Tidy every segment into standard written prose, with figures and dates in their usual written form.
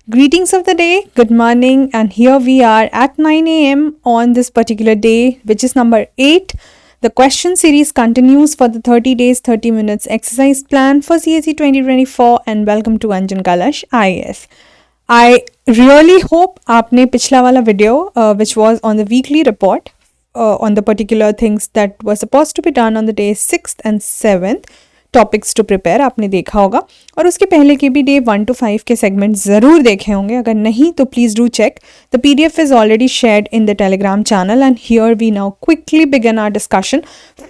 Greetings of the day, good morning, and here we are at 9 a.m. on this particular day, which is number 8. The question series continues for the 30 days, 30 minutes exercise plan for CSE 2024, and welcome to Anjan Kalash IAS. I really hope आपने पिछला वाला video, which was on the weekly report, on the particular things that were supposed to be done on the day 6th and 7th, topics to prepare आपने देखा होगा और उसके पहले के भी डे 1 to 5 के सेगमेंट ज़रूर देखे होंगे. अगर नहीं तो please do check. The PDF is already shared in the Telegram channel and here we now quickly begin our discussion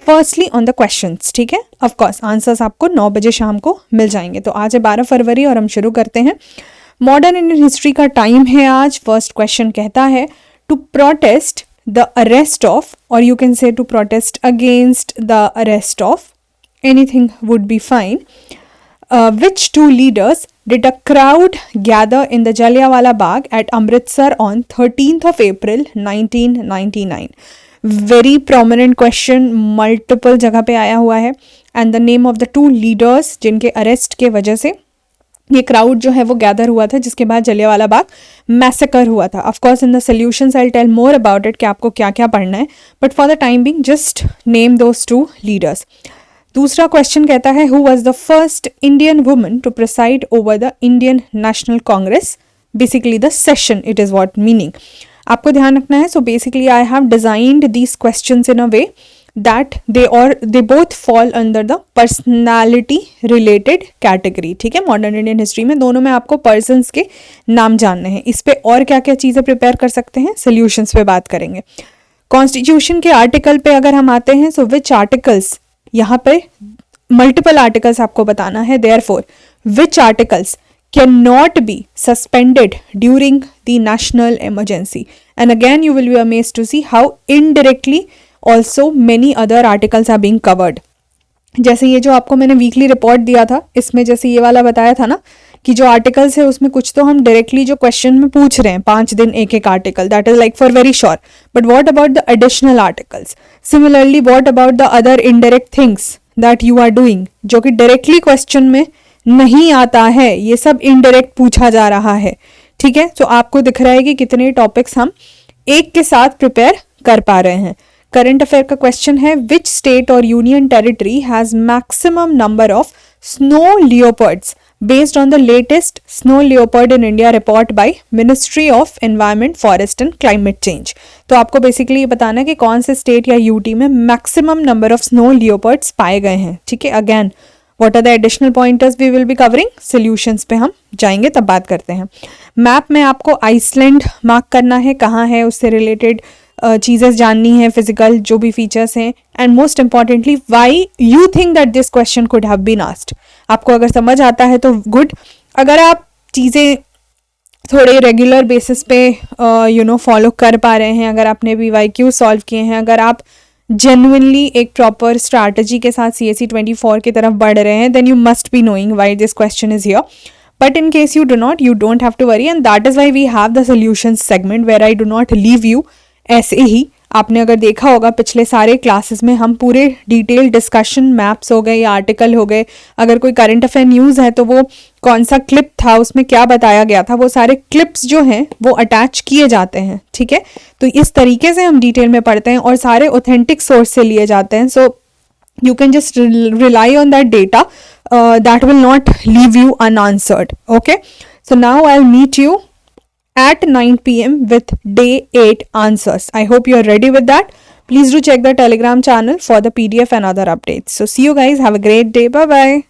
firstly on the questions. ठीक है, ऑफ कोर्स आंसर्स आपको 9 बजे शाम को मिल जाएंगे. तो आज है 12 फरवरी और हम शुरू करते हैं. मॉडर्न इंडियन हिस्ट्री का टाइम है आज. फर्स्ट क्वेश्चन कहता है to protest the arrest of, और you can say to protest against the arrest of, anything would be fine. Which two leaders did a crowd gather in the Jallianwala Bagh at Amritsar on 13th of April 1999? Very prominent question, multiple जगह पे आया हुआ है. And the name of the two leaders जिनके arrest के वजह से ये क्राउड जो है वो गैदर हुआ था, जिसके बाद जलियांवाला बाग मैसेकर हुआ था. Of course in the solutions I will tell more about it कि आपको क्या क्या पढ़ना है, but for the time being just name those two leaders. दूसरा क्वेश्चन कहता है who was the first Indian woman to preside over the Indian National Congress, basically the session it is what meaning. आपको ध्यान रखना है. So basically I have designed these questions in a way that they both fall under the personality related category. ठीक है, modern Indian history में दोनों में आपको पर्सन्स के नाम जानने हैं. इस पे और क्या क्या चीज़ें प्रिपेयर कर सकते हैं, सोल्यूशंस पे बात करेंगे. कॉन्स्टिट्यूशन के आर्टिकल पे अगर हम आते हैं, सो विच आर्टिकल्स, यहाँ पे मल्टीपल आर्टिकल्स आपको बताना है. Therefore which articles can not be suspended during the national emergency. And again you will be amazed to see how indirectly also many other articles are being covered. जैसे ये जो आपको मैंने वीकली रिपोर्ट दिया था, इसमें जैसे ये वाला बताया था ना कि जो आर्टिकल्स है उसमें कुछ तो हम डायरेक्टली जो क्वेश्चन में पूछ रहे हैं 5 दिन एक एक article, that is like for very sure. But what about the additional articles? Similarly what about the other indirect things that you are doing, जो कि डायरेक्टली क्वेश्चन में नहीं आता है, ये सब इनडायरेक्ट पूछा जा रहा है. ठीक है, तो आपको दिख रहा है कि कितने टॉपिक्स हम एक के साथ प्रिपेयर कर पा रहे हैं. करंट अफेयर का क्वेश्चन है विच स्टेट और union territory has maximum number of snow leopards based on the latest snow leopard in India report by Ministry of Environment, Forest and Climate Change. तो आपको basically ये बताना है कि कौन से स्टेट या यूटी में maximum number of snow leopards पाए गए हैं. ठीक है, again what are the additional pointers we will be covering, solutions पे हम जाएंगे तब बात करते हैं. मैप में आपको आइसलैंड मार्क करना है, कहाँ है, उससे रिलेटेड चीज़ें जाननी है, फिजिकल जो भी फीचर्स हैं. And most importantly why you think that this question could have been asked. आपको अगर समझ आता है तो गुड. अगर आप चीज़ें थोड़े रेगुलर बेसिस पे फॉलो कर पा रहे हैं, अगर आपने PYQ सॉल्व किए हैं, अगर आप जेन्युइनली एक प्रॉपर स्ट्रैटेजी के साथ CSE 24 की तरफ बढ़ रहे हैं, then you must be knowing why this question is here. But in case you do not, you don't have to worry, and that is why we have the solutions segment where I do not leave you ऐसे ही. आपने अगर देखा होगा पिछले सारे classes में हम पूरे डिटेल डिस्कशन, मैप्स हो गए या आर्टिकल हो गए, अगर कोई करंट अफेयर न्यूज़ है तो वो कौन सा क्लिप था, उसमें क्या बताया गया था, वो सारे क्लिप्स जो हैं वो अटैच किए जाते हैं. ठीक है, तो इस तरीके से हम डिटेल में पढ़ते हैं और सारे ऑथेंटिक सोर्स से लिए जाते हैं. सो you can just rely on that data that will not leave you unanswered. Okay, so now I'll meet you at 9 p.m. with day 8 answers. I hope you are ready with that. Please do check the Telegram channel for the PDF and other updates. So see you guys. Have a great day. Bye bye.